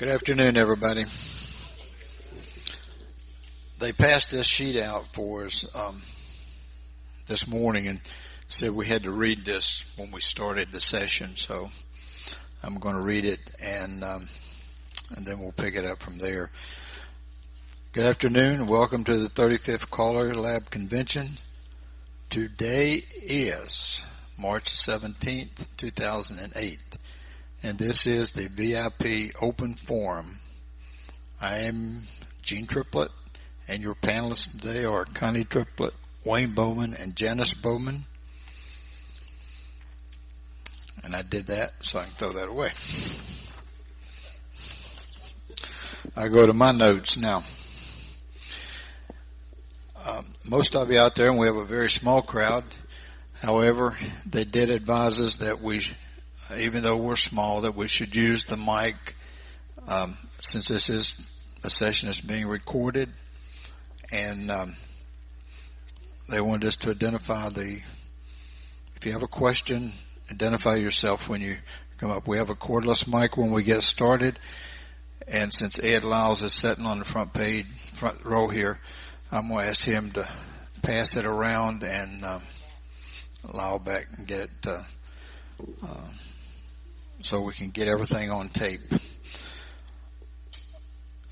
Good afternoon, everybody. They passed this sheet out for us this morning and said we had to read this when we started the session, so I'm going to read it and then we'll pick it up from there. Good afternoon and welcome to the 35th CALLERLAB Convention. Today is March 17th, 2008. And this is the VIP Open Forum. I am Gene Triplett, and your panelists today are Connie Triplett, Wayne Bowman, and Janice Bowman. And I did that so I can throw that away. I go to my notes now. Most of you out there, and we have a very small crowd. However, they did advise us that we, even though we're small, that we should use the mic since this is a session that's being recorded. And they wanted us to identify if you have a question, identify yourself when you come up. We have a cordless mic when we get started. And since Ed Lyles is sitting on the front row here, I'm going to ask him to pass it around and allow back and get it so we can get everything on tape.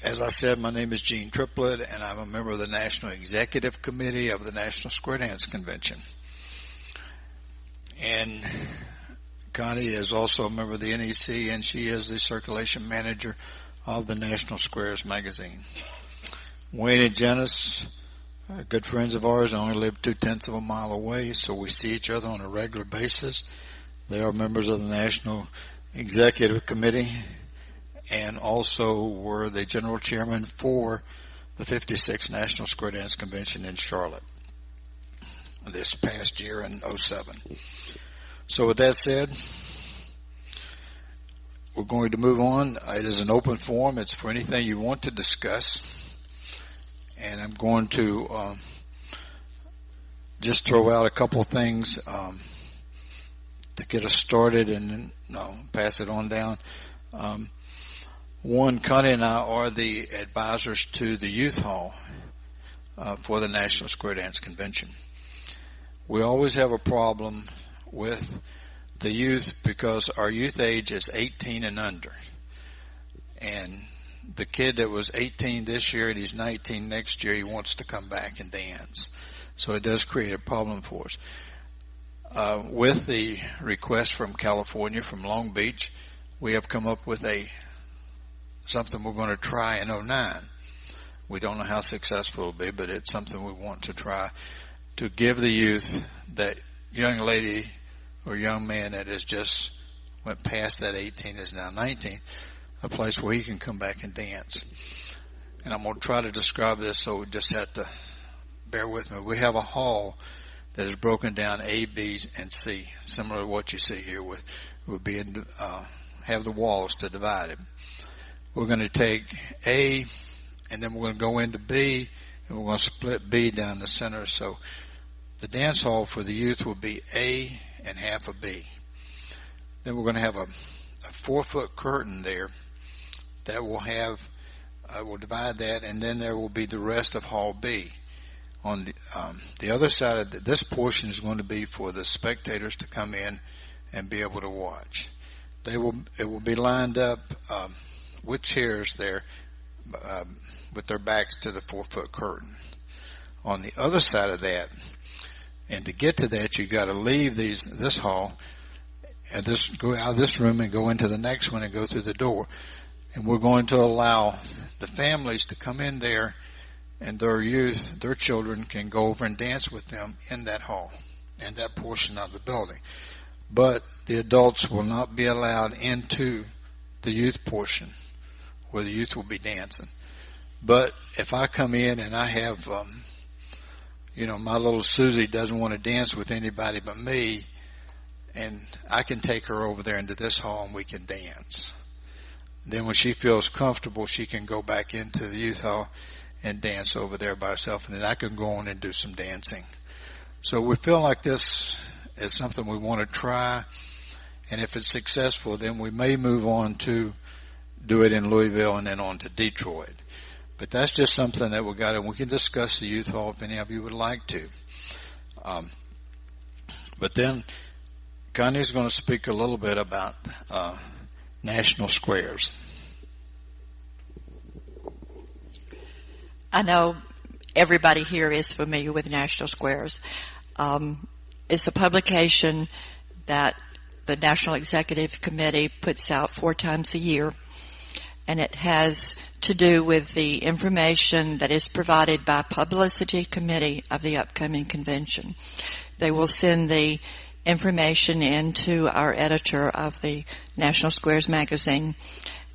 As I said, my name is Gene Triplett, and I'm a member of the National Executive Committee of the National Square Dance Convention. And Connie is also a member of the NEC, and she is the circulation manager of the National Squares magazine. Wayne and Janice are good friends of ours and only live 0.2 of a mile away, so we see each other on a regular basis. They are members of the National Executive Committee and also were the general chairman for the 56th National Square Dance Convention in Charlotte this past year in 2007. So with that said, we're going to move on. It is an open forum. It's for anything you want to discuss. And I'm going to just throw out a couple things to get us started and pass it on down. One, Connie and I are the advisors to the Youth Hall for the National Square Dance Convention. We always have a problem with the youth because our youth age is 18 and under. And the kid that was 18 this year and he's 19 next year, he wants to come back and dance. So it does create a problem for us. With the request from California, from Long Beach, we have come up with something we're going to try in 2009. We don't know how successful it'll be, but it's something we want to try to give the youth, that young lady or young man that has just went past that 18, is now 19, a place where he can come back and dance. And I'm going to try to describe this, so we just have to bear with me. We have a hall that is broken down A, B, and C, similar to what you see here. Have the walls to divide it. We're going to take A, and then we're going to go into B, and we're going to split B down the center. So the dance hall for the youth will be A and half of B. Then we're going to have a 4-foot curtain there that will we'll divide that, and then there will be the rest of Hall B. On the other side of this portion is going to be for the spectators to come in and be able to watch. It will be lined up with chairs there with their backs to the 4-foot curtain. On the other side of that, and to get to that, you got to leave this hall and go out of this room and go into the next one and go through the door. And we're going to allow the families to come in there, and their children can go over and dance with them in that hall, in that portion of the building. But the adults will not be allowed into the youth portion where the youth will be dancing. But if I come in and I have, my little Susie doesn't want to dance with anybody but me, and I can take her over there into this hall and we can dance. Then when she feels comfortable, she can go back into the youth hall and dance over there by herself, and then I can go on and do some dancing. So we feel like this is something we want to try, and if it's successful, then we may move on to do it in Louisville and then on to Detroit. But that's just something that we got, and we can discuss the youth hall if any of you would like to. But then Connie's going to speak a little bit about national squares. I know everybody here is familiar with National Squares. It's a publication that the National Executive Committee puts out 4 times a year, and it has to do with the information that is provided by Publicity Committee of the upcoming convention. They will send the information into our editor of the National Squares magazine,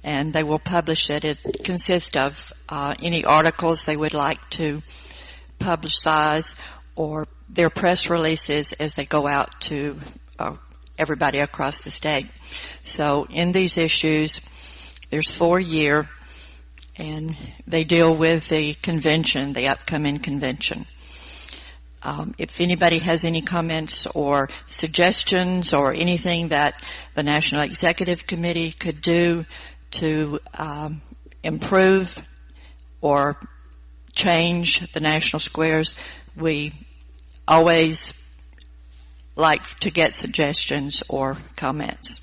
and they will publish it. It consists of any articles they would like to publicize or their press releases as they go out to everybody across the state. So in these issues, there's 4 a year, and they deal with the convention, the upcoming convention. If anybody has any comments or suggestions or anything that the National Executive Committee could do to improve or change the national squares, we always like to get suggestions or comments.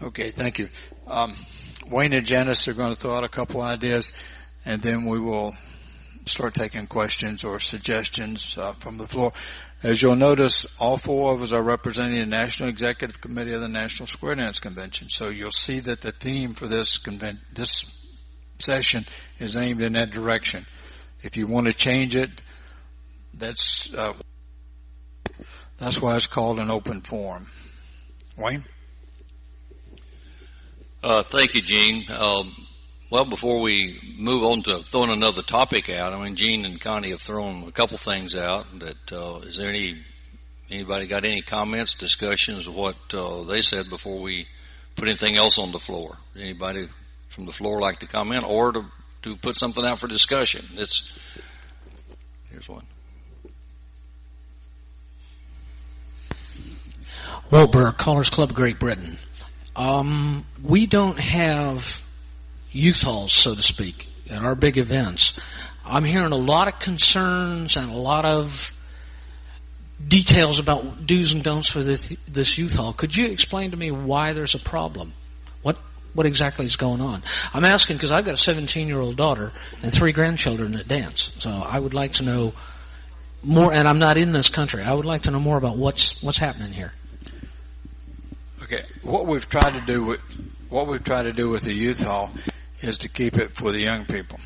Okay, thank you. Wayne and Janice are going to throw out a couple ideas, and then we will start taking questions or suggestions from the floor. As you'll notice, all 4 of us are representing the National Executive Committee of the National Square Dance Convention. So you'll see that the theme for this session is aimed in that direction. If you want to change it, that's why it's called an open forum. Wayne? Thank you, Gene. Well, before we move on to throwing another topic out, I mean, Gene and Connie have thrown a couple things out. Is there anybody got any comments, discussions of what they said before we put anything else on the floor? Anybody from the floor like to comment or to put something out for discussion? Here's one. Waltberg, Callers Club, Great Britain. We don't have youth halls, so to speak, at our big events. I'm hearing a lot of concerns and a lot of details about do's and don'ts for this youth hall. Could you explain to me why there's a problem? What exactly is going on? I'm asking because I've got a 17-year-old daughter and 3 grandchildren that dance. So I would like to know more, and I'm not in this country. I would like to know more about what's happening here. Okay, what we've tried to do with the youth hall is to keep it for the young people,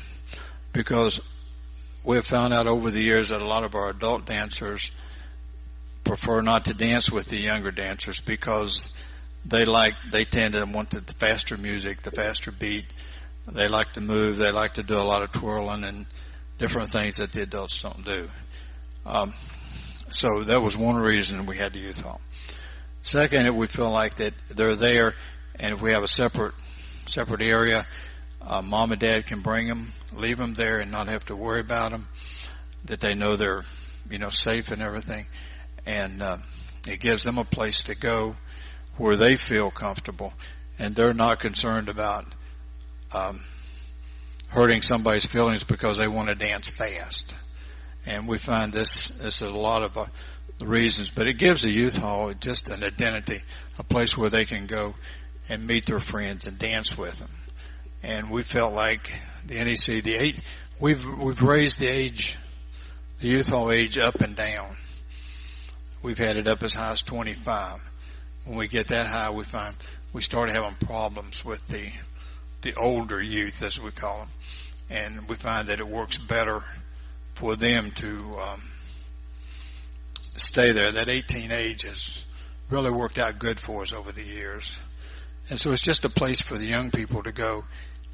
because we've found out over the years that a lot of our adult dancers prefer not to dance with the younger dancers because they tend to want the faster music, the faster beat. They like to move. They like to do a lot of twirling and different things that the adults don't do. So that was one reason we had the youth hall. Second, we feel like that they're there, and if we have a separate area, mom and dad can bring them, leave them there, and not have to worry about them. That they know they're, safe and everything, and it gives them a place to go where they feel comfortable, and they're not concerned about hurting somebody's feelings because they want to dance fast. And we find this is a lot of the reasons, but it gives the youth hall just an identity, a place where they can go and meet their friends and dance with them. And we felt like the NEC, we've raised the youth hall age up and down. We've had it up as high as 25. When we get that high, we find we start having problems with the older youth, as we call them, and we find that it works better for them to stay there. That 18 age has really worked out good for us over the years. And so it's just a place for the young people to go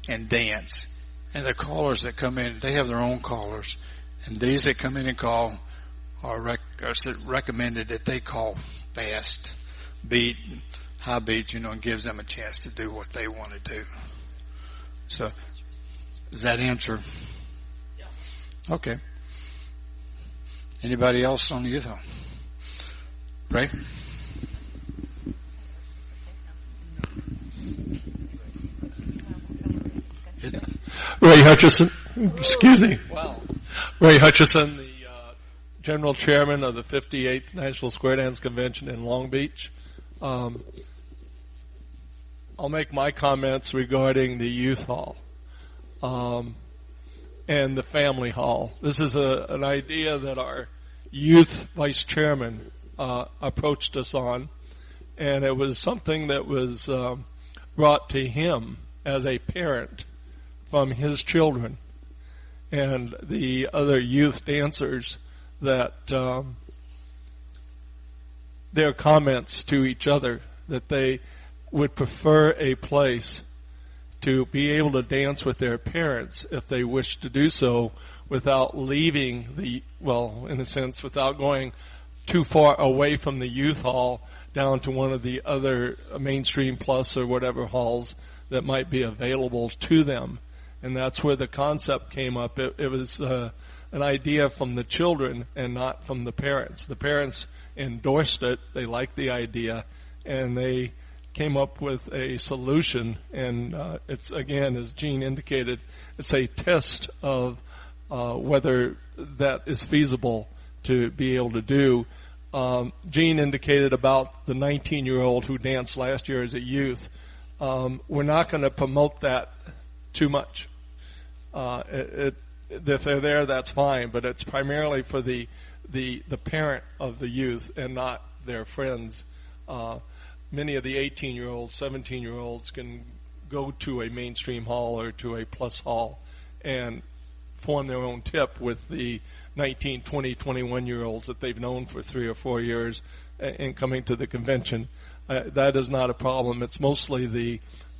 and dance. And the callers that come in, they have their own callers. And these that come in and call are recommended that they call fast beat, high beat, and gives them a chance to do what they want to do. So does that answer? Yeah. Okay. Anybody else on the youth hall? Ray? Ray Hutchison, excuse me. Wow. Ray Hutchison, the General Chairman of the 58th National Square Dance Convention in Long Beach. I'll make my comments regarding the youth hall and the family hall. This is an idea that our youth vice chairman approached us on, and it was something that was brought to him as a parent from his children and the other youth dancers, that their comments to each other that they would prefer a place to be able to dance with their parents if they wish to do so without leaving in a sense, without going too far away from the youth hall down to one of the other mainstream plus or whatever halls that might be available to them. And that's where the concept came up. It was an idea from the children and not from the parents. The parents endorsed it. They liked the idea, and they came up with a solution. And it's, again, as Gene indicated, it's a test of whether that is feasible to be able to do. Gene indicated about the 19-year-old who danced last year as a youth. We're not going to promote that too much. If they're there, that's fine, but it's primarily for the parent of the youth and not their friends. Many of the 18-year-olds, 17-year-olds can go to a mainstream hall or to a plus hall and form their own tip with the 19, 20, 21-year-olds that they've known for 3 or 4 years and coming to the convention. That is not a problem. It's mostly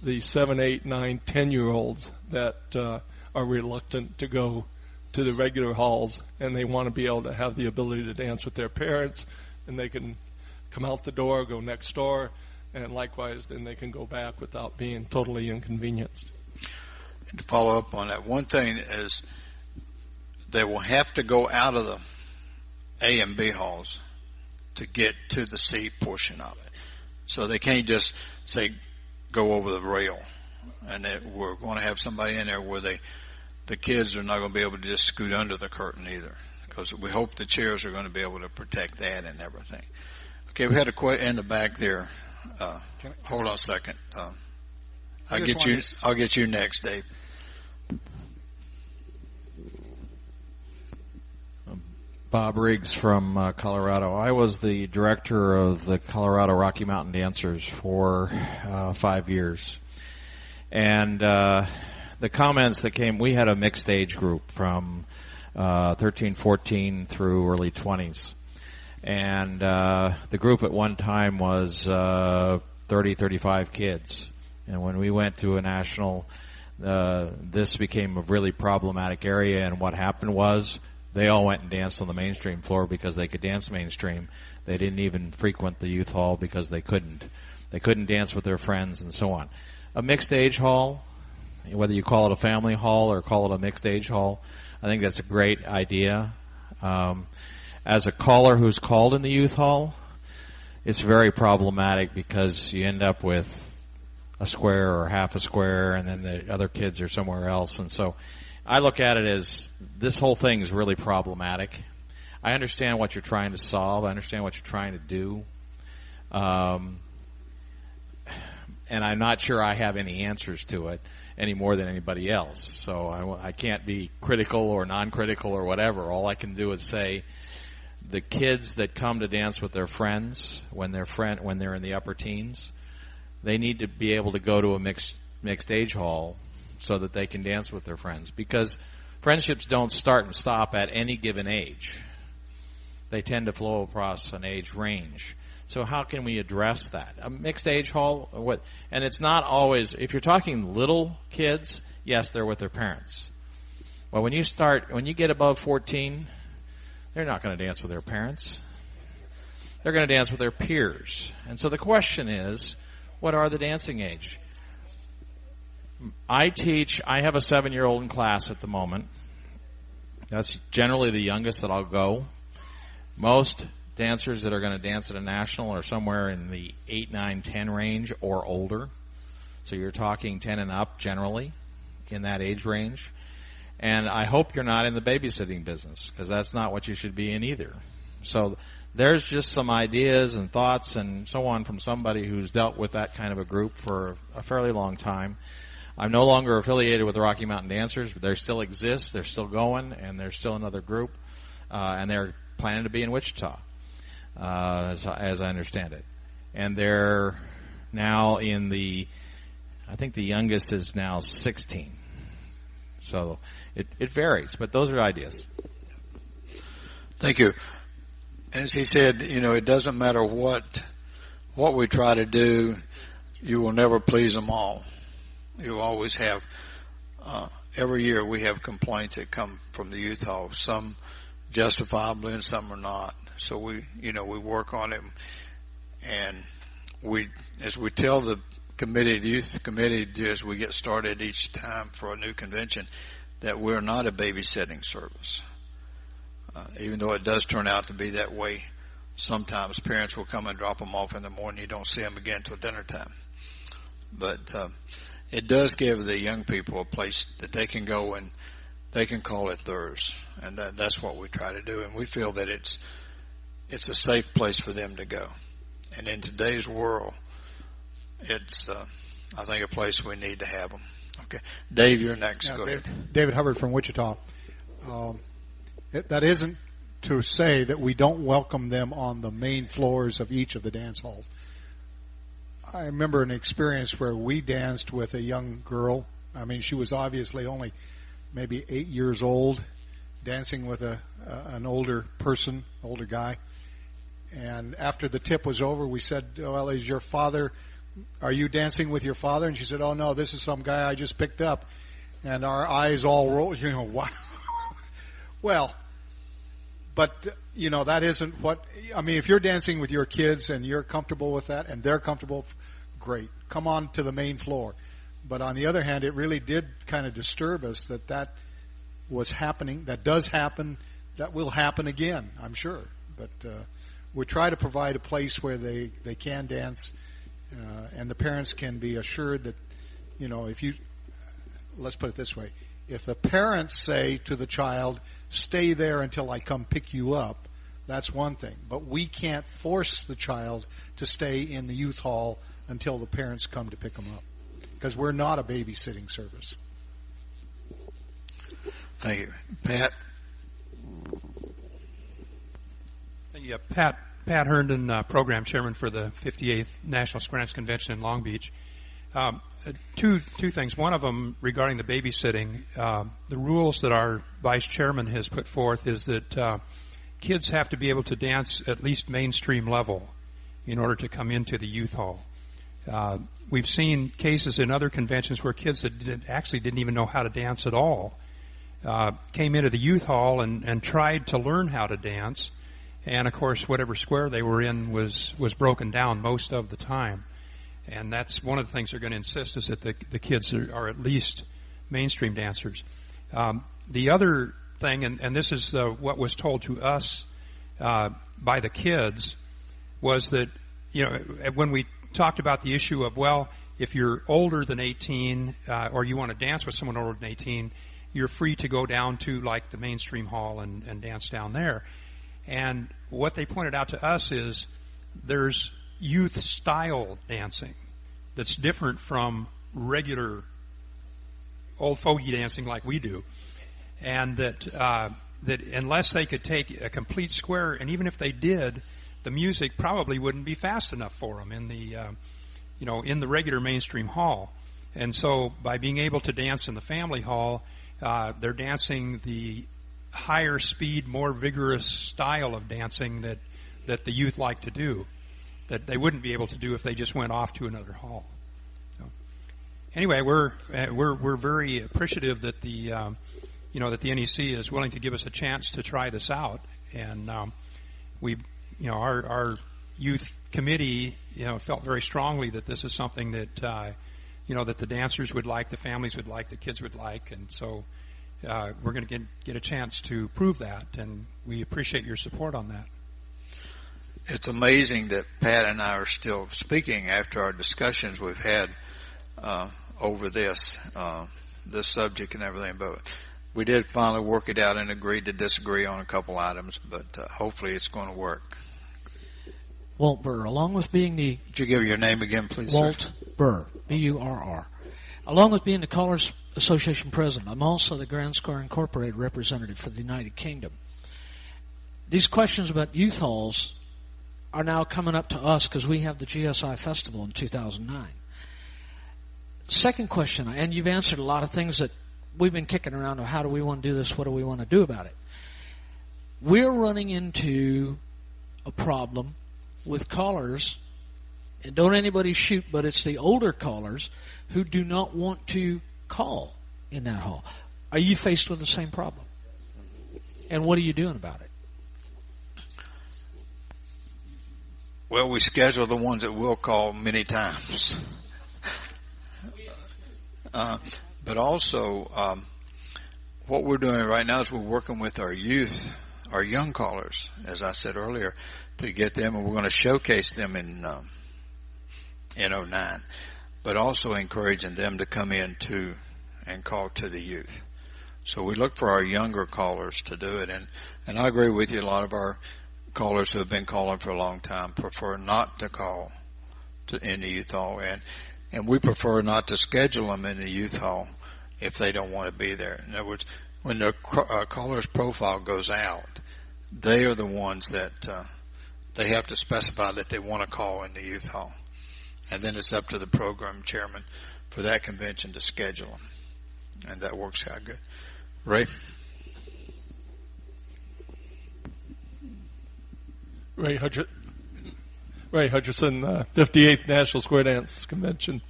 the 7, 8, 9, 10-year-olds that are reluctant to go to the regular halls, and they want to be able to have the ability to dance with their parents, and they can come out the door, go next door, and likewise then they can go back without being totally inconvenienced. And to follow up on that, one thing is they will have to go out of the A and B halls to get to the C portion of it. So they can't just say go over the rail, and we're going to have somebody in there where the kids are not going to be able to just scoot under the curtain either, because we hope the chairs are going to be able to protect that and everything. Okay, we had a question in the back there. Hold on a second. I'll get you next, Dave. Bob Riggs from Colorado. I was the director of the Colorado Rocky Mountain Dancers for 5 years. And the comments that came, we had a mixed age group from 13, 14 through early 20s. And the group at one time was 30, 35 kids. And when we went to a national, this became a really problematic area. And what happened was they all went and danced on the mainstream floor because they could dance mainstream. They didn't even frequent the youth hall because they couldn't. They couldn't dance with their friends and so on. A mixed age hall, whether you call it a family hall or call it a mixed age hall, I think that's a great idea. As a caller who's called in the youth hall, it's very problematic because you end up with a square or half a square, and then the other kids are somewhere else. And so I look at it as this whole thing is really problematic. I understand what you're trying to solve. I understand what you're trying to do. And I'm not sure I have any answers to it any more than anybody else. So I can't be critical or non-critical or whatever. All I can do is say the kids that come to dance with their friends when they're in the upper teens, they need to be able to go to a mixed age hall so that they can dance with their friends, because friendships don't start and stop at any given age. They tend to flow across an age range. So how can we address that? A mixed age hall, and it's not always, if you're talking little kids, yes, they're with their parents. Well, when you get above 14, they're not going to dance with their parents. They're going to dance with their peers. And so the question is, what are the dancing age? I have a 7-year-old in class at the moment. That's generally the youngest that I'll go. Most dancers that are going to dance at a national are somewhere in the 8, 9, 10 range or older. So you're talking 10 and up generally. in that age range. And I hope you're not in the babysitting business, because that's not what you should be in either. So there's just some ideas and thoughts and so on from somebody who's dealt with that kind of a group for a fairly long time. I'm no longer affiliated with the Rocky Mountain Dancers, but they still exist, they're still going, and there's still another group, and they're planning to be in Wichita, as I understand it. And they're now in I think the youngest is now 16. So it varies, but those are ideas. Thank you. As he said, it doesn't matter what we try to do, you will never please them all. You always have, every year we have complaints that come from the youth hall, some justifiably and some are not. So we work on it, and as we tell the youth committee, as we get started each time for a new convention, that we're not a babysitting service. Even though it does turn out to be that way, sometimes parents will come and drop them off in the morning. You don't see them again till dinner time. But it does give the young people a place that they can go and they can call it theirs, and that's what we try to do. And we feel that it's a safe place for them to go. And in today's world, it's I think a place we need to have them. Okay, Dave, you're next. Yeah, go ahead. David Hubbard from Wichita. That isn't to say that we don't welcome them on the main floors of each of the dance halls. I remember an experience where we danced with a young girl. I mean, she was obviously only maybe 8 years old, dancing with an older person, older guy. And after the tip was over, we said, well, is your father, are you dancing with your father? And she said, oh, no, this is some guy I just picked up. And our eyes all rolled, wow. Well, but, that isn't what, if you're dancing with your kids and you're comfortable with that and they're comfortable, great. Come on to the main floor. But on the other hand, it really did kind of disturb us that was happening, that does happen, that will happen again, I'm sure. But we try to provide a place where they can dance, and the parents can be assured that, let's put it this way, if the parents say to the child, stay there until I come pick you up, that's one thing. But we can't force the child to stay in the youth hall until the parents come to pick them up, because we're not a babysitting service. Thank you. Pat? Yeah, Pat Herndon, Program Chairman for the 58th National Square Dance Convention in Long Beach. Two things. One of them regarding the babysitting. The rules that our Vice Chairman has put forth is that kids have to be able to dance at least mainstream level in order to come into the youth hall. We've seen cases in other conventions where kids that didn't even know how to dance at all came into the youth hall and tried to learn how to dance. And, of course, whatever square they were in was broken down most of the time. And that's one of the things they're going to insist is that the kids are at least mainstream dancers. The other thing, and this is what was told to us by the kids, was that, when we talked about the issue of, well, if you're older than 18 or you want to dance with someone older than 18, you're free to go down to, like, the mainstream hall and dance down there. And what they pointed out to us is there's youth style dancing that's different from regular old fogey dancing like we do, and that unless they could take a complete square, and even if they did, the music probably wouldn't be fast enough for them in the in the regular mainstream hall. And so by being able to dance in the family hall, they're dancing the higher speed, more vigorous style of dancing that the youth like to do, that they wouldn't be able to do if they just went off to another hall. So, anyway, we're very appreciative that the that the NEC is willing to give us a chance to try this out, and our youth committee felt very strongly that this is something that that the dancers would like, the families would like, the kids would like, and so. We're going to get a chance to prove that, and we appreciate your support on that. It's amazing that Pat and I are still speaking after our discussions we've had over this. the subject and everything, but we did finally work it out and agreed to disagree on a couple items, but hopefully it's going to work. Walt Burr, along with being the... Would you give your name again, please, Walt sir? Burr, B-U-R-R. Along with being the Callers Association president, I'm also the Grand Square Incorporated representative for the United Kingdom. These questions about youth halls are now coming up to us because we have the GSI Festival in 2009. Second question, and you've answered a lot of things that we've been kicking around of how do we want to do this, what do we want to do about it. We're running into a problem with callers, and don't anybody shoot, but it's the older callers who do not want to call in that hall. Are you faced with the same problem? And what are you doing about it? Well, we schedule the ones that will call many times. But also, what we're doing right now is we're working with our youth, our young callers, as I said earlier, to get them, and we're going to showcase them in 09, but also encouraging them to come in too and call to the youth. So we look for our younger callers to do it, and I agree with you. A lot of our callers who have been calling for a long time prefer not to call in the youth hall, and we prefer not to schedule them in the youth hall if they don't want to be there. In other words, when the caller's profile goes out, they are the ones that they have to specify that they want to call in the youth hall. And then it's up to the program chairman for that convention to schedule them. And that works out good. Ray? Ray Hutcherson, 58th National Square Dance Convention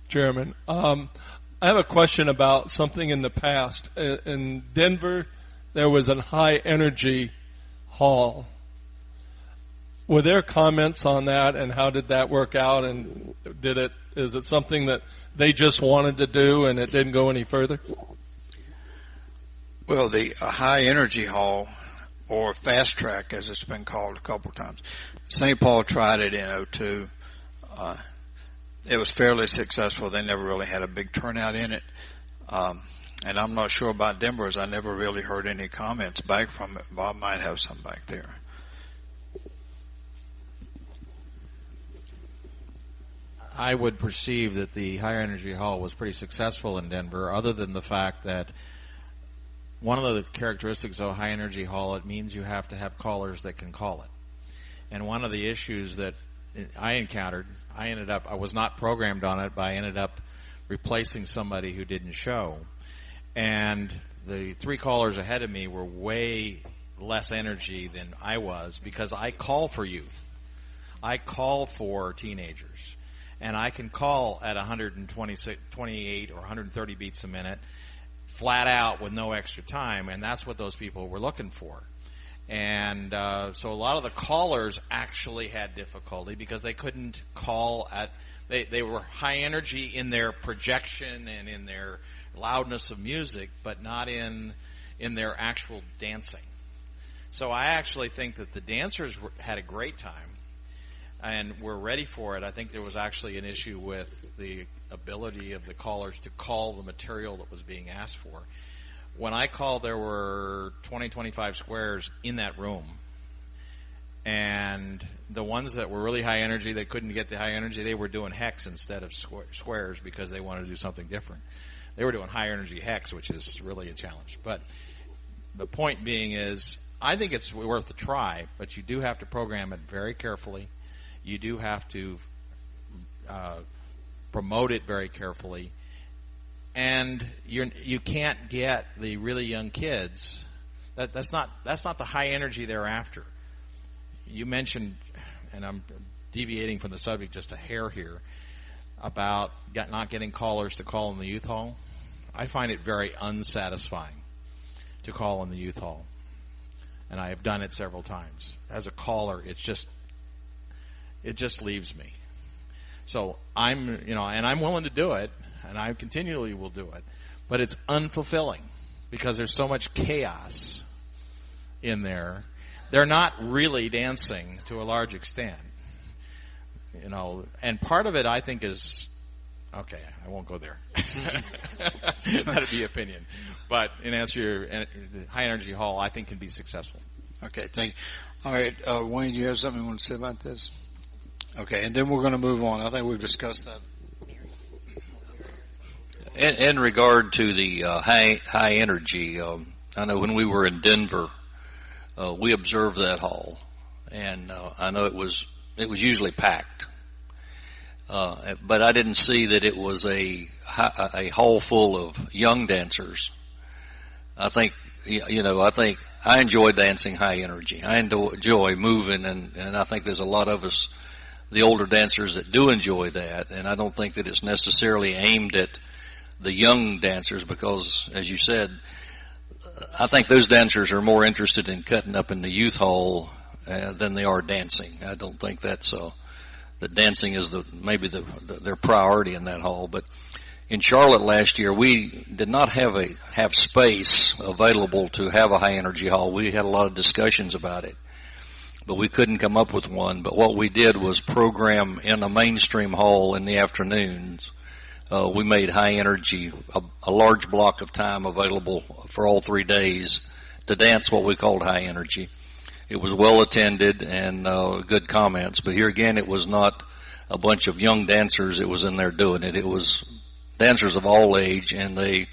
Chairman. I have a question about something in the past. In Denver, there was a high-energy hall. Were there comments on that, and how did that work out? And is it something that they just wanted to do and it didn't go any further? Well, the high energy hall, or fast track as it's been called a couple of times, St. Paul tried it in 02. It was fairly successful. They never really had a big turnout in it. And I'm not sure about Denver, as I never really heard any comments back from it. Bob might have some back there. I would perceive that the higher energy hall was pretty successful in Denver, other than the fact that one of the characteristics of a high energy hall, it means you have to have callers that can call it. And one of the issues that I encountered, I was not programmed on it, but I ended up replacing somebody who didn't show. And the three callers ahead of me were way less energy than I was, because I call for youth. I call for teenagers. And I can call at 128 or 130 beats a minute, flat out with no extra time, and that's what those people were looking for. And so a lot of the callers actually had difficulty because they couldn't call at they were high energy in their projection and in their loudness of music, but not in their actual dancing. So I actually think that the dancers had a great time and were ready for it. I think there was actually an issue with the ability of the callers to call the material that was being asked for. When I called, there were 25 squares in that room. And the ones that were really high energy, they couldn't get the high energy, they were doing hex instead of squares because they wanted to do something different. They were doing high energy hex, which is really a challenge. But the point being is, I think it's worth a try, but you do have to program it very carefully. You do have to promote it very carefully. And you can't get the really young kids. That's not the high energy they're after. You mentioned, and I'm deviating from the subject just a hair here, about not getting callers to call in the youth hall. I find it very unsatisfying to call in the youth hall, and I have done it several times. As a caller, it just leaves me. So I'm willing to do it, and I continually will do it, but it's unfulfilling because there's so much chaos in there. They're not really dancing to a large extent, and part of it I think is Okay, I won't go there. That'd be opinion. But in answer to your high energy hall, I think can be successful. Okay, thank you. All right, Wayne, do you have something you want to say about this? Okay, and then we're going to move on. I think we've discussed that. In regard to the high energy, I know when we were in Denver, we observed that hall, and I know it was usually packed. But I didn't see that it was a hall full of young dancers. I think I enjoy dancing high energy. I enjoy moving, and I think there's a lot of us, the older dancers, that do enjoy that. And I don't think that it's necessarily aimed at the young dancers because, as you said, I think those dancers are more interested in cutting up in the youth hall than they are dancing. I don't think that's that dancing is their priority in that hall. But in Charlotte last year, we did not have space available to have a high energy hall. We had a lot of discussions about it, but we couldn't come up with one. But what we did was program in a mainstream hall in the afternoons. We made high energy a large block of time available for all 3 days to dance what we called high energy. It was well attended and good comments, but here again, it was not a bunch of young dancers that was in there doing it. It was dancers of all age, and they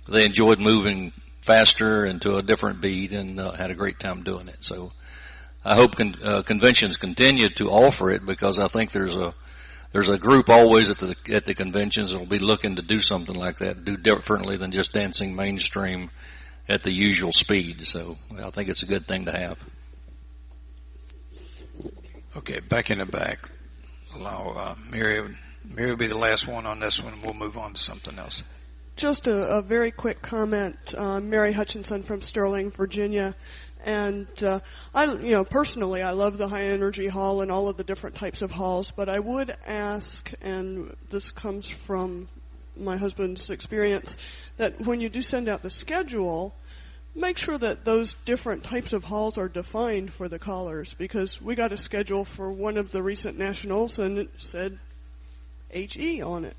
enjoyed moving faster and to a different beat and had a great time doing it. So I hope conventions continue to offer it because I think there's a group always at the conventions that will be looking to do something like that, do differently than just dancing mainstream at the usual speed. So I think it's a good thing to have. Okay, back in the back. Allow Mary will be the last one on this one. We'll move on to something else. Just a very quick comment. Mary Hutchinson from Sterling, Virginia. And personally, I love the high energy hall and all of the different types of halls, but I would ask, and this comes from my husband's experience, that when you do send out the schedule, make sure that those different types of halls are defined for the callers, because we got a schedule for one of the recent nationals and it said HE on it.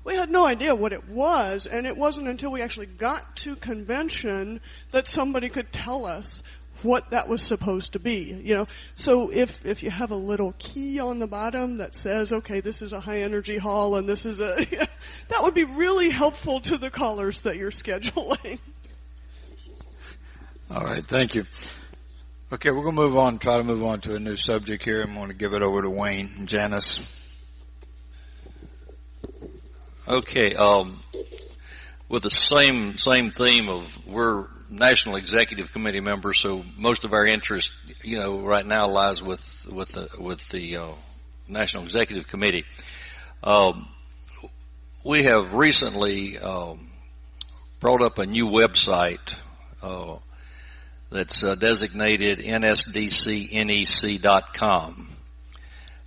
We had no idea what it was, and it wasn't until we actually got to convention that somebody could tell us what that was supposed to be. So if you have a little key on the bottom that says, okay, this is a high energy hall and this is that would be really helpful to the callers that you're scheduling. All right, thank you. Okay, we're going to try to move on to a new subject here. I'm going to give it over to Wayne and Janice. Okay, with the same theme of we're National Executive Committee members, so most of our interest, right now lies with the National Executive Committee. We have recently brought up a new website that's designated nsdcnec.com,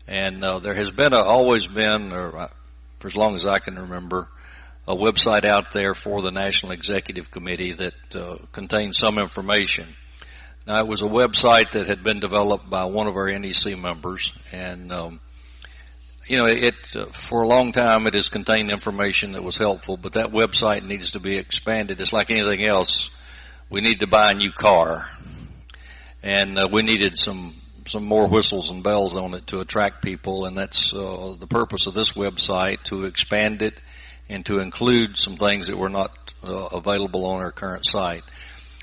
and there has always been, or for as long as I can remember, a website out there for the National Executive Committee that contains some information. Now, it was a website that had been developed by one of our NEC members, and for a long time it has contained information that was helpful, but that website needs to be expanded. It's like anything else. We need to buy a new car, and we needed some more whistles and bells on it to attract people, and that's the purpose of this website, to expand it and to include some things that were not available on our current site.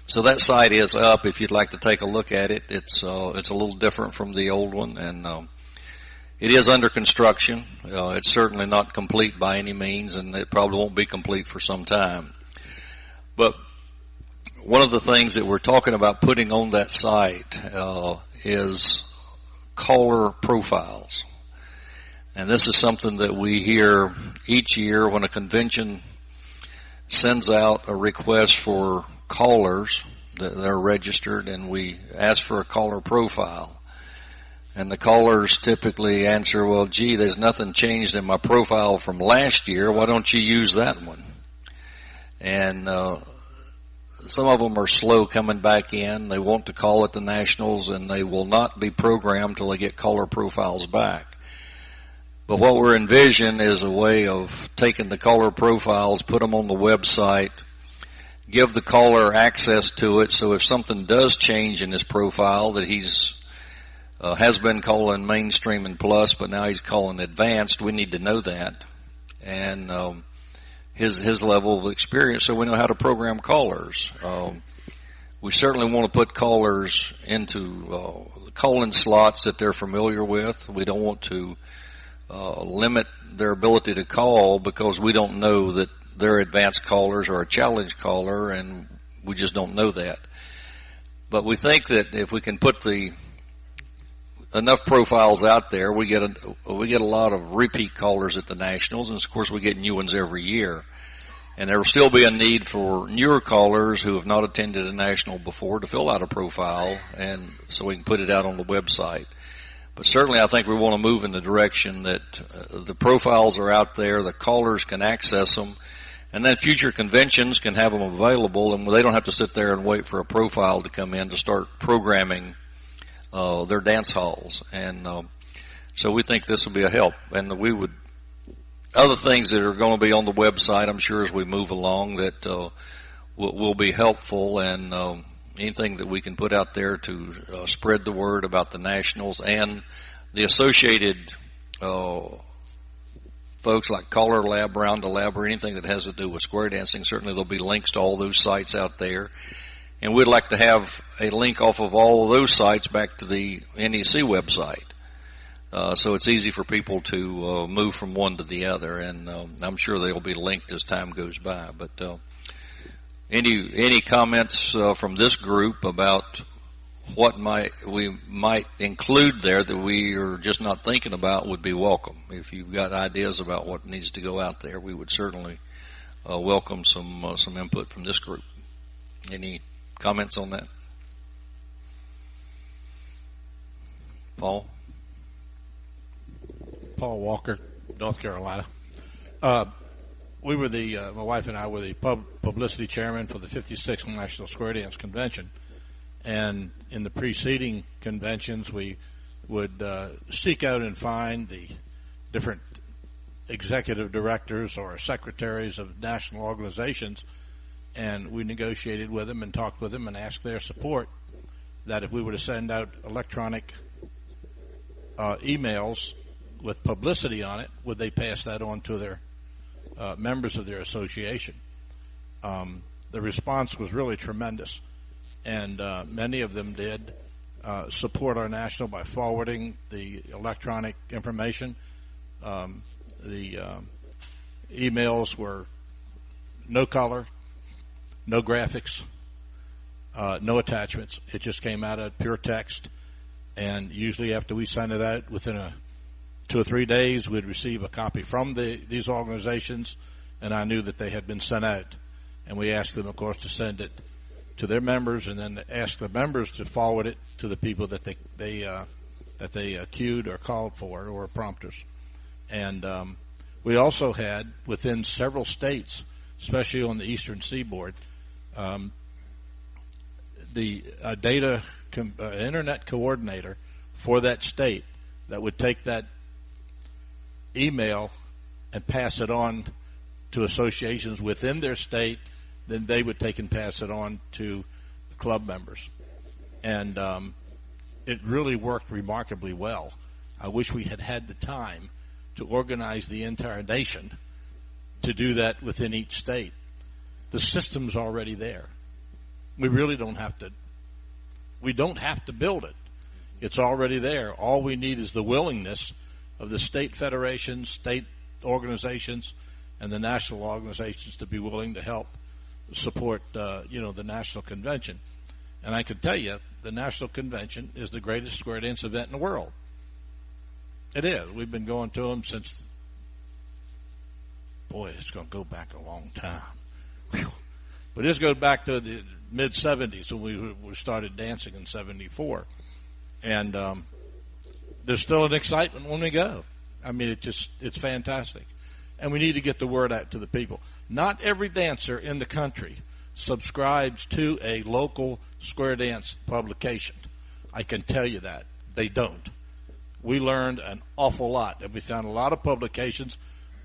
So that site is up. If you'd like to take a look at it, it's a little different from the old one, and it is under construction. It's certainly not complete by any means, and it probably won't be complete for some time. But one of the things that we're talking about putting on that site is caller profiles. And this is something that we hear each year when a convention sends out a request for callers that they're registered, and we ask for a caller profile. And the callers typically answer, well, gee, there's nothing changed in my profile from last year. Why don't you use that one? And some of them are slow coming back in. They want to call at the Nationals, and they will not be programmed till they get caller profiles back. But what we're envisioning is a way of taking the caller profiles, put them on the website, give the caller access to it, so if something does change in his profile, that he's has been calling mainstream and plus, but now he's calling advanced, we need to know that. And his level of experience, so we know how to program callers. We certainly want to put callers into call-in slots that they're familiar with. We don't want to limit their ability to call because we don't know that they're advanced callers or a challenge caller, and we just don't know that. But we think that if we can put enough profiles out there, we get a lot of repeat callers at the Nationals, and of course we get new ones every year. And there will still be a need for newer callers who have not attended a National before to fill out a profile, and so we can put it out on the website. But certainly I think we want to move in the direction that the profiles are out there, the callers can access them, and then future conventions can have them available, and they don't have to sit there and wait for a profile to come in to start programming their dance halls. And so we think this will be a help. And we would other things that are going to be on the website, I'm sure, as we move along, that will be helpful, and anything that we can put out there to spread the word about the Nationals and the associated folks like CALLERLAB, RoundTheLab, or anything that has to do with square dancing. Certainly there'll be links to all those sites out there. And we'd like to have a link off of all of those sites back to the NEC website. So it's easy for people to move from one to the other, and I'm sure they'll be linked as time goes by. But any comments from this group about what we might include there that we are just not thinking about would be welcome. If you've got ideas about what needs to go out there, we would certainly welcome some input from this group. Any comments on that? Paul? Paul Walker, North Carolina. We were my wife and I were the publicity chairman for the 56th National Square Dance Convention. And in the preceding conventions, we would seek out and find the different executive directors or secretaries of national organizations, and we negotiated with them and talked with them and asked their support that if we were to send out electronic emails with publicity on it, would they pass that on to their members of their association? The response was really tremendous, and many of them did support our national by forwarding the electronic information. The emails were no color, no graphics, no attachments. It just came out of pure text, and usually after we sent it out, within 2 or 3 days, we'd receive a copy from these organizations, and I knew that they had been sent out. And we asked them, of course, to send it to their members, and then ask the members to forward it to the people that they queued or called for or prompters. And we also had, within several states, especially on the eastern seaboard, the internet coordinator for that state that would take that email and pass it on to associations within their state. Then they would take and pass it on to club members. And it really worked remarkably well. I wish we had had the time to organize the entire nation to do that within each state. The system's already there. We really don't have to build it. It's already there. All we need is the willingness of the state federations, state organizations, and the national organizations to be willing to help support, the national convention. And I can tell you, the national convention is the greatest square dance event in the world. It is. We've been going to them since, it's going to go back a long time. Whew. But this goes back to the mid-'70s when we started dancing in 74. And there's still an excitement when we go. I mean, it's fantastic. And we need to get the word out to the people. Not every dancer in the country subscribes to a local square dance publication. I can tell you that. They don't. we learned an awful lot. And we found a lot of publications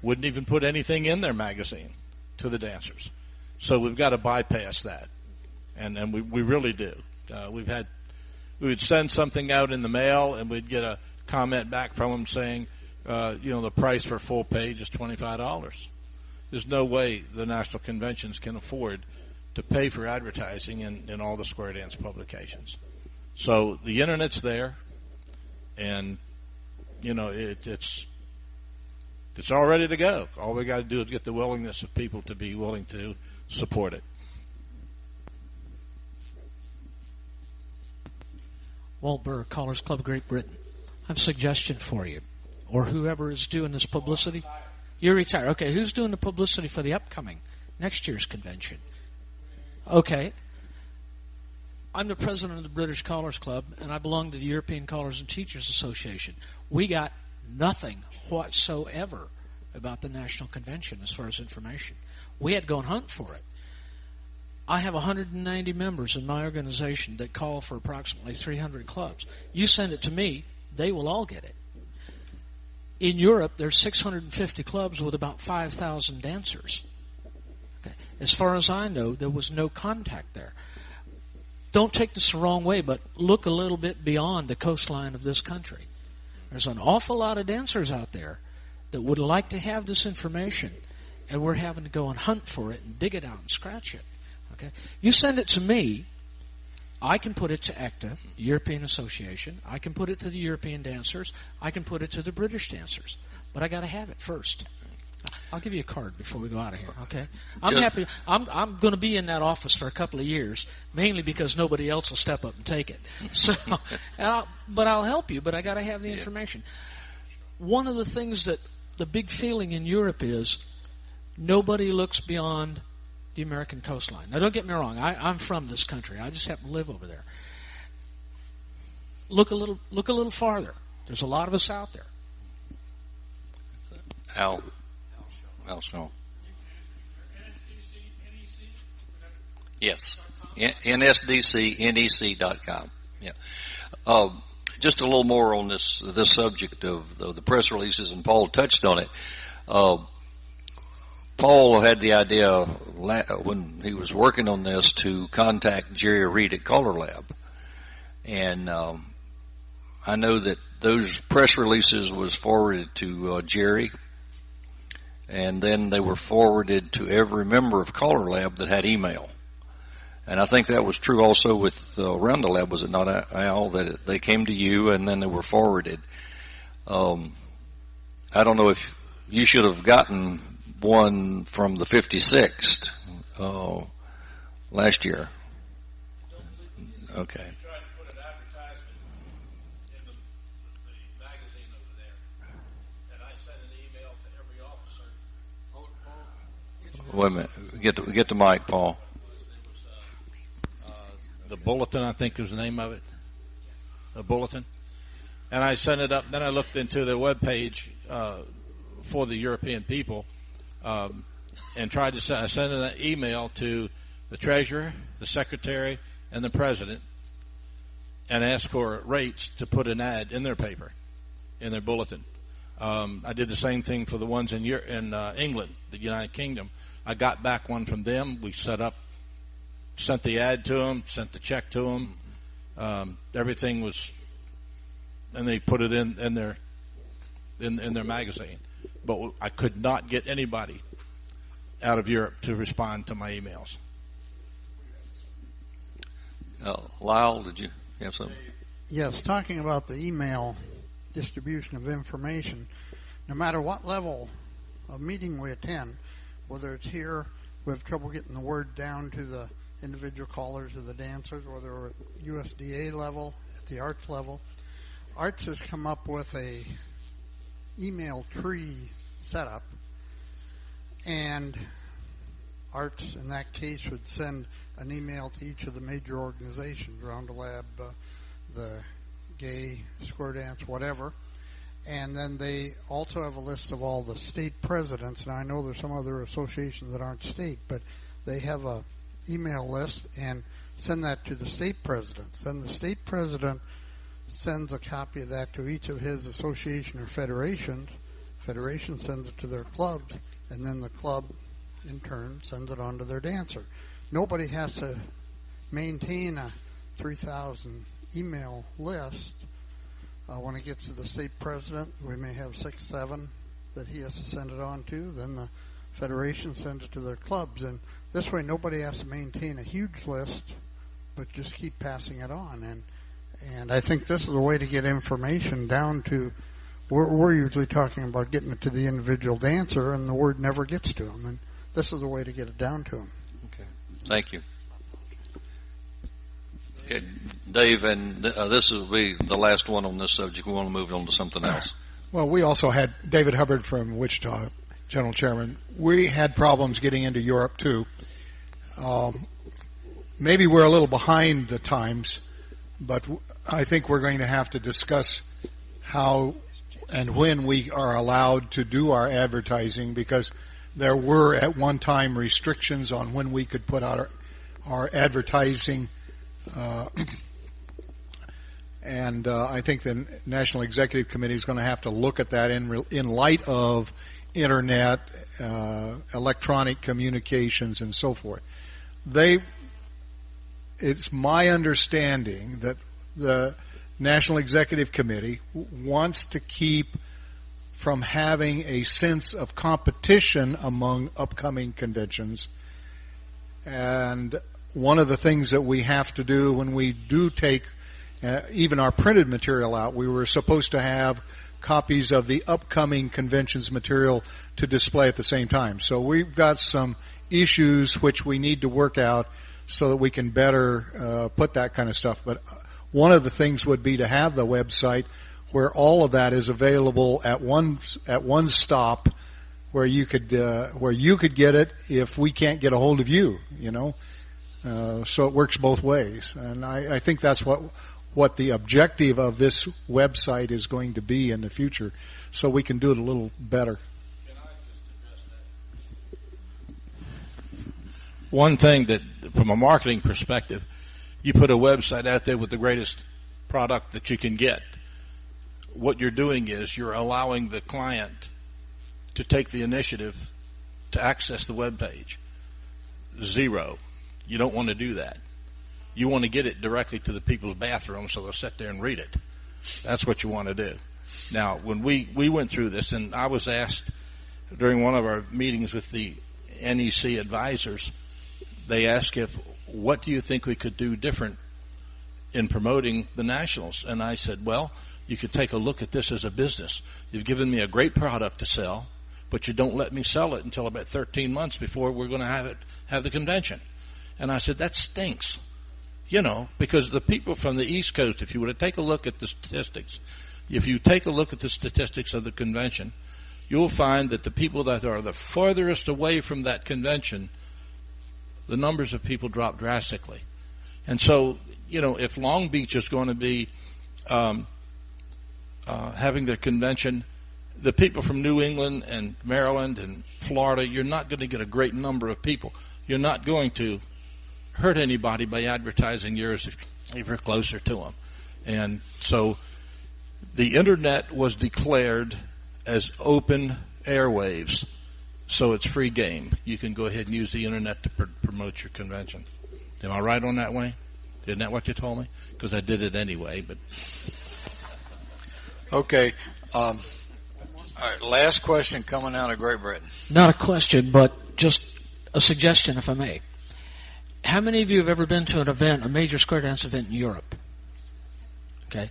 wouldn't even put anything in their magazine to the dancers. So we've got to bypass that. And we really do. We would send something out in the mail, and we'd get a comment back from them saying, the price for full page is $25. There's no way the national conventions can afford to pay for advertising in all the square dance publications. So the internet's there, and it's all ready to go. All we got to do is get the willingness of people to be willing to support it. Walt Burr, Callers Club Great Britain. I have a suggestion for you, or whoever is doing this publicity. You're retired. Okay, who's doing the publicity for the upcoming next year's convention? Okay. I'm the president of the British Callers Club, and I belong to the European Callers and Teachers Association. We got nothing whatsoever about the national convention as far as information. We had to go and hunt for it. I have 190 members in my organization that call for approximately 300 clubs. You send it to me, they will all get it. In Europe, there's 650 clubs with about 5,000 dancers. Okay. As far as I know, there was no contact there. Don't take this the wrong way, but look a little bit beyond the coastline of this country. There's an awful lot of dancers out there that would like to have this information, and we're having to go and hunt for it and dig it out and scratch it. Okay, you send it to me, I can put it to ECTA, European Association. I can put it to the European dancers. I can put it to the British dancers. But I got to have it first. I'll give you a card before we go out of here. Okay, I'm happy. I'm going to be in that office for a couple of years, mainly because nobody else will step up and take it. So, but I'll help you. But I got to have the information. One of the things that the big feeling in Europe is nobody looks beyond the American coastline. Now, don't get me wrong. I'm from this country. I just happen to live over there. Look a little farther. There's a lot of us out there. Al Shaw. Yes. NSDCNEC.com. Yeah. Just a little more on this subject of the press releases, and Paul touched on it. Paul had the idea when he was working on this to contact Jerry Reed at CALLERLAB. And I know that those press releases was forwarded to Jerry, and then they were forwarded to every member of CALLERLAB that had email. And I think that was true also with Round the Lab, was it not, Al, that they came to you and then they were forwarded. I don't know if you should have gotten one from the 56th last year. Okay. Wait a minute. Get the mic, Paul. The Bulletin, I think is the name of it. The Bulletin. And I sent it up. Then I looked into the web page for the European people and tried to send an email to the treasurer, the secretary, and the president, and asked for rates to put an ad in their paper, in their bulletin. I did the same thing for the ones in England, the United Kingdom. I got back one from them. We sent the ad to them, sent the check to them. Everything was, and they put it in their magazine. But I could not get anybody out of Europe to respond to my emails. Lyle, did you have something? Yes, talking about the email distribution of information, no matter what level of meeting we attend, whether it's here, we have trouble getting the word down to the individual callers or the dancers, whether we're at USDA level, at the arts level. Arts has come up with a email tree setup, and arts in that case would send an email to each of the major organizations, Round the Lab, the Gay, Square Dance, whatever. And then they also have a list of all the state presidents, and I know there's some other associations that aren't state, but they have a email list and send that to the state presidents. Then the state president sends a copy of that to each of his association or federations. Federation sends it to their clubs, and then the club, in turn, sends it on to their dancer. Nobody has to maintain a 3,000 email list. When it gets to the state president, we may have 6, 7 that he has to send it on to. Then the federation sends it to their clubs, and this way nobody has to maintain a huge list, but just keep passing it on. And I think this is a way to get information down to. We're usually talking about getting it to the individual dancer, and the word never gets to them. And this is a way to get it down to them. Okay, thank you. Okay, Dave, and this will be the last one on this subject. We want to move on to something else. Well, we also had David Hubbard from Wichita, General Chairman. We had problems getting into Europe, too. Maybe we're a little behind the times, but I think we're going to have to discuss how and when we are allowed to do our advertising, because there were at one time restrictions on when we could put out our advertising. And I think the National Executive Committee is going to have to look at that in light of Internet, electronic communications, and so forth. It's my understanding that the National Executive Committee wants to keep from having a sense of competition among upcoming conventions. And one of the things that we have to do when we do take even our printed material out, we were supposed to have copies of the upcoming convention's material to display at the same time. So we've got some issues which we need to work out so that we can better put that kind of stuff. But one of the things would be to have the website where all of that is available at one stop, where you could get it if we can't get a hold of you, so it works both ways. And I think that's what the objective of this website is going to be in the future, so we can do it a little better. Can I just address that? One thing that, from a marketing perspective, you put a website out there with the greatest product that you can get. What you're doing is you're allowing the client to take the initiative to access the web page. Zero. You don't want to do that. You want to get it directly to the people's bathroom so they'll sit there and read it. That's what you want to do. Now, when we went through this, and I was asked during one of our meetings with the NEC advisors, they asked what do you think we could do different in promoting the Nationals? And I said, well, you could take a look at this as a business. You've given me a great product to sell, but you don't let me sell it until about 13 months before we're going to have the convention. And I said, that stinks. Because the people from the East Coast, if you were to take a look at the statistics, if you take a look at the statistics of the convention, you'll find that the people that are the farthest away from that convention, the numbers of people drop drastically. And so, if Long Beach is going to be having their convention, the people from New England and Maryland and Florida, you're not going to get a great number of people. You're not going to hurt anybody by advertising yours if you're closer to them. And so the Internet was declared as open airwaves, so it's free game. You can go ahead and use the Internet to promote your convention. Am I right on that, Wayne? Isn't that what you told me? Because I did it anyway. But okay. All right, last question coming out of Great Britain. Not a question, but just a suggestion, if I may. How many of you have ever been to an event, a major square dance event in Europe? Okay.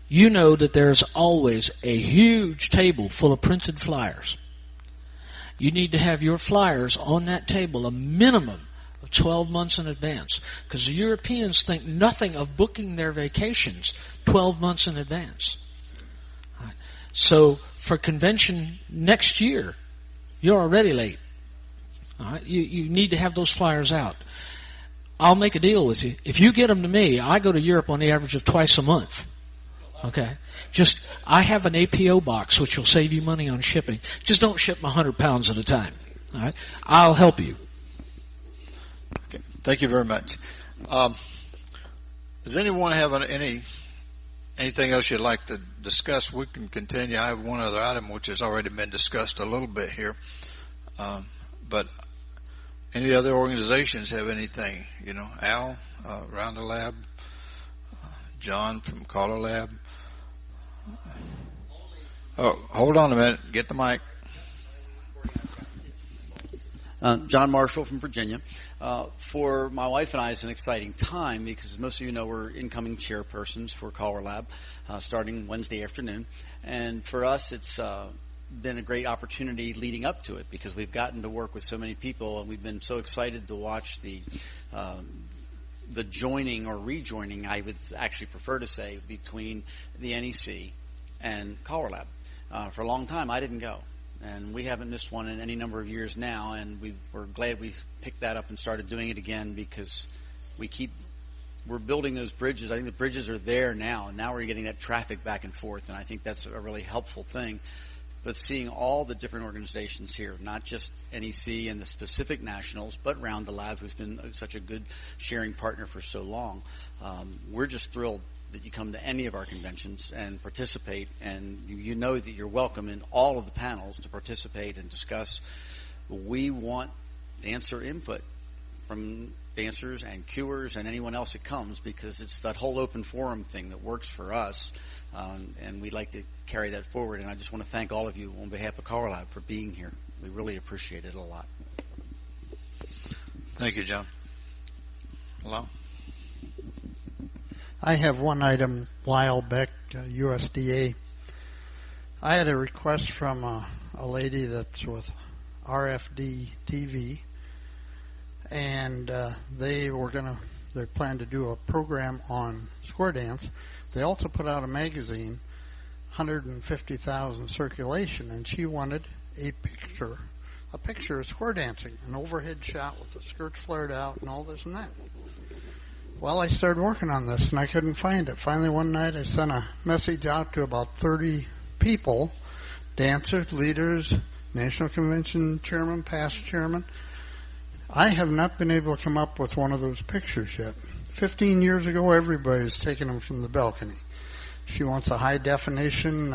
You know that there's always a huge table full of printed flyers. You need to have your flyers on that table a minimum of 12 months in advance, because the Europeans think nothing of booking their vacations 12 months in advance. Right. So for convention next year, you're already late. All right. You need to have those flyers out. I'll make a deal with you. If you get them to me, I go to Europe on the average of twice a month. Okay. I have an APO box, which will save you money on shipping. Just don't ship 100 pounds at a time. All right. I'll help you. Okay. Thank you very much. Does anyone have anything else you'd like to discuss, we can continue. I have one other item which has already been discussed a little bit here. But any other organizations have anything? You know, Al, CALLERLAB, John from CALLERLAB. Oh, hold on a minute. Get the mic. John Marshall from Virginia. For my wife and I, it's an exciting time because, as most of you know, we're incoming chairpersons for CALLERLAB starting Wednesday afternoon. And for us, it's been a great opportunity leading up to it because we've gotten to work with so many people, and we've been so excited to watch the joining or rejoining, I would actually prefer to say, between the NEC and CALLERLAB. For a long time, I didn't go. And we haven't missed one in any number of years now, and we're glad we picked that up and started doing it again because we're building those bridges. I think the bridges are there now, and now we're getting that traffic back and forth, and I think that's a really helpful thing. But seeing all the different organizations here, not just NEC and the specific nationals, but Round the Lab, who's been such a good sharing partner for so long, we're just thrilled that you come to any of our conventions and participate, and you know that you're welcome in all of the panels to participate and discuss. We want dancer input from dancers and cuers and anyone else that comes because it's that whole open forum thing that works for us, and we'd like to carry that forward. And I just want to thank all of you on behalf of CALLERLAB for being here. We really appreciate it a lot. Thank you, John. Hello? I have one item, Lyle Beck, USDA. I had a request from a lady that's with RFD TV, and they plan to do a program on square dance. They also put out a magazine, 150,000 circulation, and she wanted a picture of square dancing, an overhead shot with the skirts flared out and all this and that. Well, I started working on this, and I couldn't find it. Finally, one night, I sent a message out to about 30 people, dancers, leaders, National Convention chairman, past chairman. I have not been able to come up with one of those pictures yet. 15 years ago, everybody's taking them from the balcony. She wants a high definition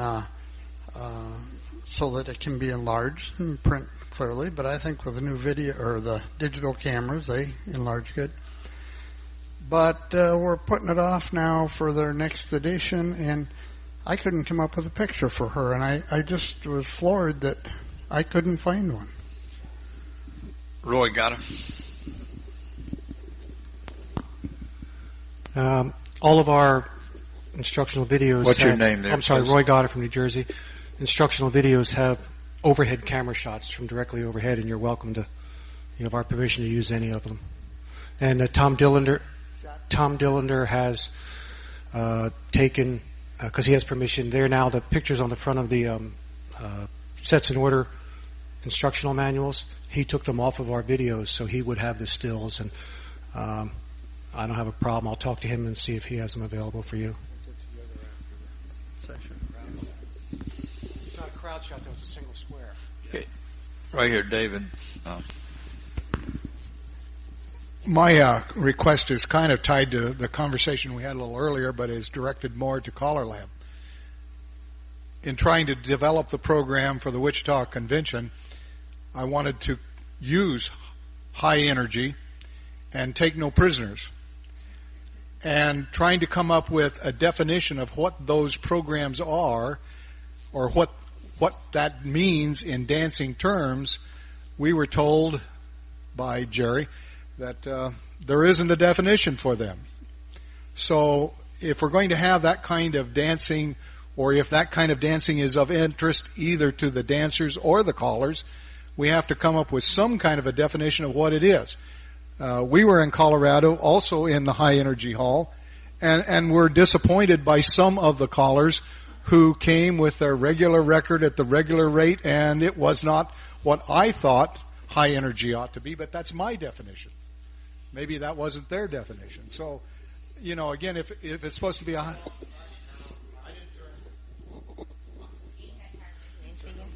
so that it can be enlarged and print clearly, but I think with the new video or the digital cameras, they enlarge good. But we're putting it off now for their next edition, and I couldn't come up with a picture for her, and I just was floored that I couldn't find one. Roy got him. All of our instructional videos. What's your name there? I'm sorry, Roy Goddard from New Jersey. Instructional videos have overhead camera shots from directly overhead, and you're welcome to, you have our permission to use any of them. And Tom Dillander has taken, because he has permission, they're now the pictures on the front of the sets in order instructional manuals. He took them off of our videos, so he would have the stills, and I don't have a problem. I'll talk to him and see if he has them available for you. It's not a crowd shot, though. It's a single square. Okay. Right here, David. My request is kind of tied to the conversation we had a little earlier, but is directed more to CALLERLAB. In trying to develop the program for the Wichita Convention, I wanted to use high energy and take no prisoners. And trying to come up with a definition of what those programs are, or what that means in dancing terms, we were told by Jerry that there isn't a definition for them. So if we're going to have that kind of dancing, or if that kind of dancing is of interest either to the dancers or the callers, we have to come up with some kind of a definition of what it is. We were in Colorado, also in the High Energy Hall, and were disappointed by some of the callers who came with their regular record at the regular rate, and it was not what I thought high energy ought to be, but that's my definition. Maybe that wasn't their definition. So, you know, again, if it's supposed to be a...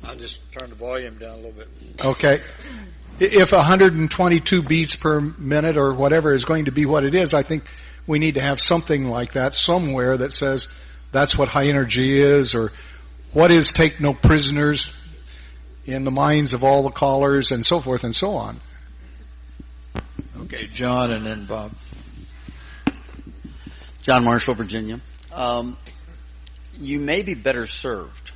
I'll just turn the volume down a little bit. Okay. If 122 beats per minute or whatever is going to be what it is, I think we need to have something like that somewhere that says that's what high energy is, or what is take no prisoners in the minds of all the callers, and so forth and so on. Okay, John, and then Bob. John Marshall, Virginia. You may be better served,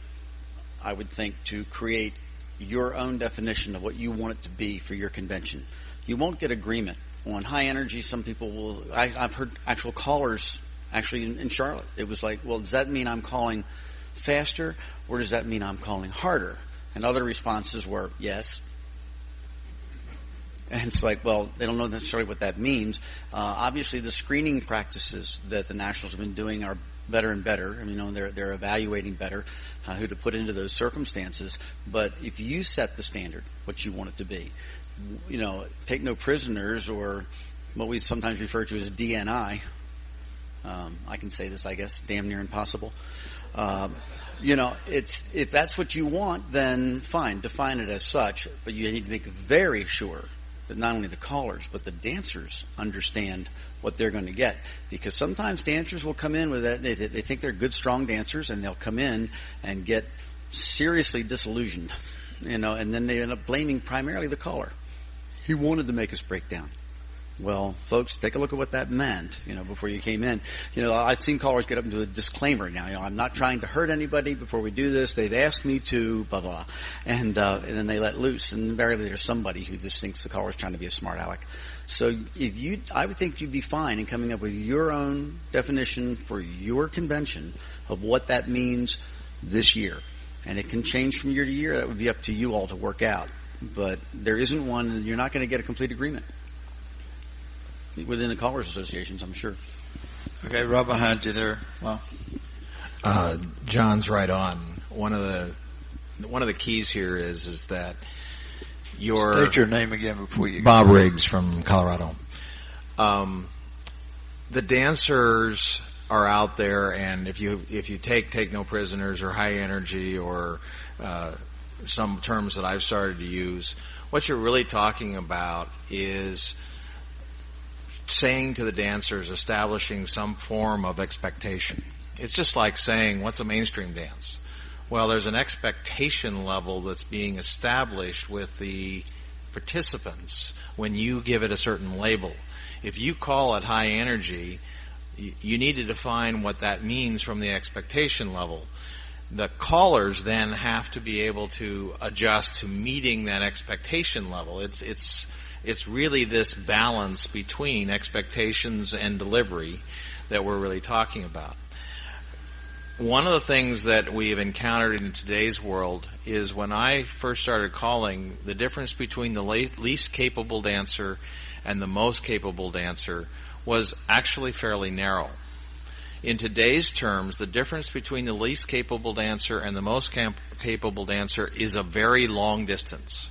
I would think, to create your own definition of what you want it to be for your convention. You won't get agreement on high energy. Some people will. I've heard actual callers actually in Charlotte. It was like, well, does that mean I'm calling faster, or does that mean I'm calling harder? And other responses were yes. And it's like, well, they don't know necessarily what that means. Obviously, the screening practices that the Nationals have been doing are better and better. I mean, they're evaluating better who to put into those circumstances. But if you set the standard, what you want it to be, take no prisoners, or what we sometimes refer to as DNI. I can say this, I guess, damn near impossible. It's if that's what you want, then fine, define it as such. But you need to make very sure that not only the callers but the dancers understand what they're going to get, because sometimes dancers will come in with that. They think they're good, strong dancers, and they'll come in and get seriously disillusioned, and then they end up blaming primarily the caller. He wanted to make us break down. Well, folks, take a look at what that meant, before you came in. I've seen callers get up and do a disclaimer now. I'm not trying to hurt anybody before we do this. They've asked me to, blah, blah, and then they let loose. And invariably there's somebody who just thinks the caller's trying to be a smart aleck. So I would think you'd be fine in coming up with your own definition for your convention of what that means this year. And it can change from year to year. That would be up to you all to work out. But there isn't one, and you're not going to get a complete agreement within the callers associations, I'm sure. Okay, right behind you there. Well, John's right on. One of the keys here is that state your name again before you. Bob Riggs from Colorado. The dancers are out there, and if you take no prisoners or high energy or some terms that I've started to use, what you're really talking about is saying to the dancers, establishing some form of expectation. It's just like saying, what's a mainstream dance? Well, there's an expectation level that's being established with the participants when you give it a certain label. If you call it high energy, you need to define what that means from the expectation level. The callers then have to be able to adjust to meeting that expectation level. It's really this balance between expectations and delivery that we're really talking about. One of the things that we have encountered in today's world is when I first started calling, the difference between the least capable dancer and the most capable dancer was actually fairly narrow. In today's terms, the difference between the least capable dancer and the most capable dancer is a very long distance.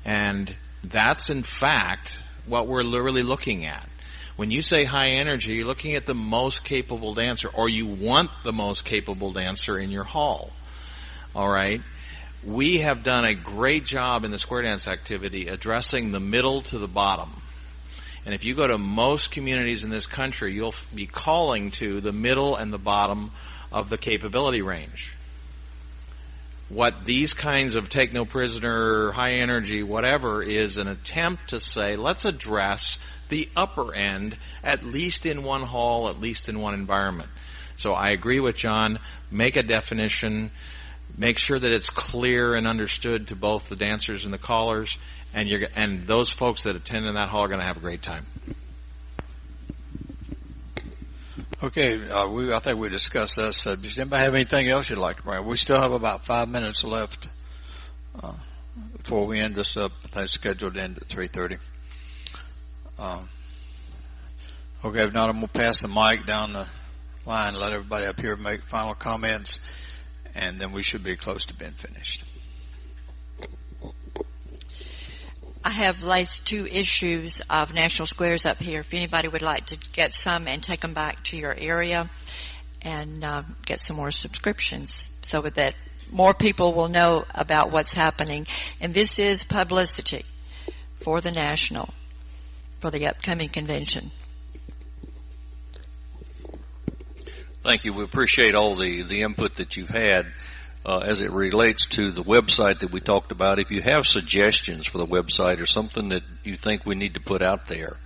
And that's, in fact, what we're really looking at. When you say high energy, you're looking at the most capable dancer, or you want the most capable dancer in your hall. All right? We have done a great job in the square dance activity addressing the middle to the bottom. And if you go to most communities in this country, you'll be calling to the middle and the bottom of the capability range. What these kinds of take no prisoner, high energy, whatever, is an attempt to say, let's address the upper end, at least in one hall, at least in one environment. So I agree with John. Make a definition. Make sure that it's clear and understood to both the dancers and the callers, and those folks that attend in that hall are going to have a great time. Okay, I think we discussed that subject. Does anybody have anything else you'd like to bring? We still have about 5 minutes left before we end this up. I think it's scheduled to end at 3:30. Okay, if not, I'm going to pass the mic down the line, let everybody up here make final comments, and then we should be close to being finished. I have laced 2 issues of National Squares up here. If anybody would like to get some and take them back to your area and get some more subscriptions so that more people will know about what's happening. And this is publicity for the National, for the upcoming convention. Thank you. We appreciate all the input that you've had. As it relates to the website that we talked about, if you have suggestions for the website or something that you think we need to put out there,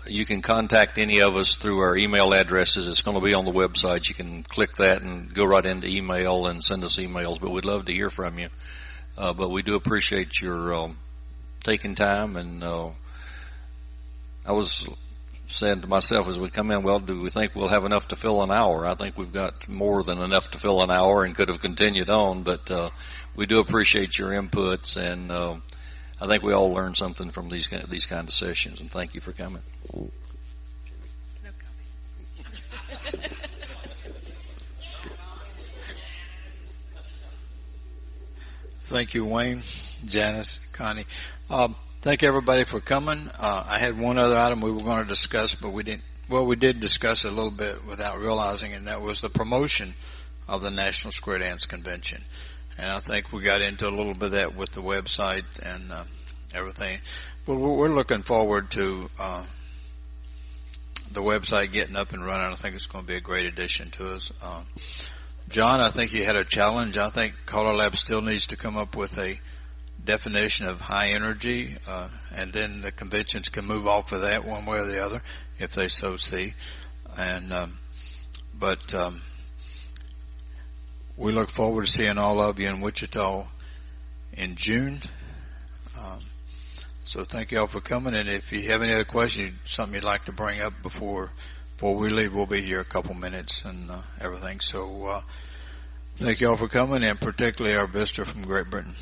you can contact any of us through our email addresses. It's going to be on the website. You can click that and go right into email and send us emails, but we'd love to hear from you. But we do appreciate your taking time, and I was saying to myself as we come in, well, do we think we'll have enough to fill an hour? I think we've got more than enough to fill an hour and could have continued on, but we do appreciate your inputs, and I think we all learned something from these kind of sessions, and thank you for coming. No comment. Thank you, Wayne, Janice, Connie. Thank everybody for coming. I had one other item we were going to discuss, but we didn't. Well, we did discuss it a little bit without realizing, and that was the promotion of the National Square Dance Convention. And I think we got into a little bit of that with the website and everything. But we're looking forward to the website getting up and running. I think it's going to be a great addition to us. John, I think you had a challenge. I think CALLERLAB still needs to come up with a definition of high energy, and then the conventions can move off of that one way or the other if they so see. And but we look forward to seeing all of you in Wichita in June. So thank you all for coming, and if you have any other questions, something you'd like to bring up before we leave, we'll be here a couple minutes and everything. So thank you all for coming, and particularly our visitor from Great Britain.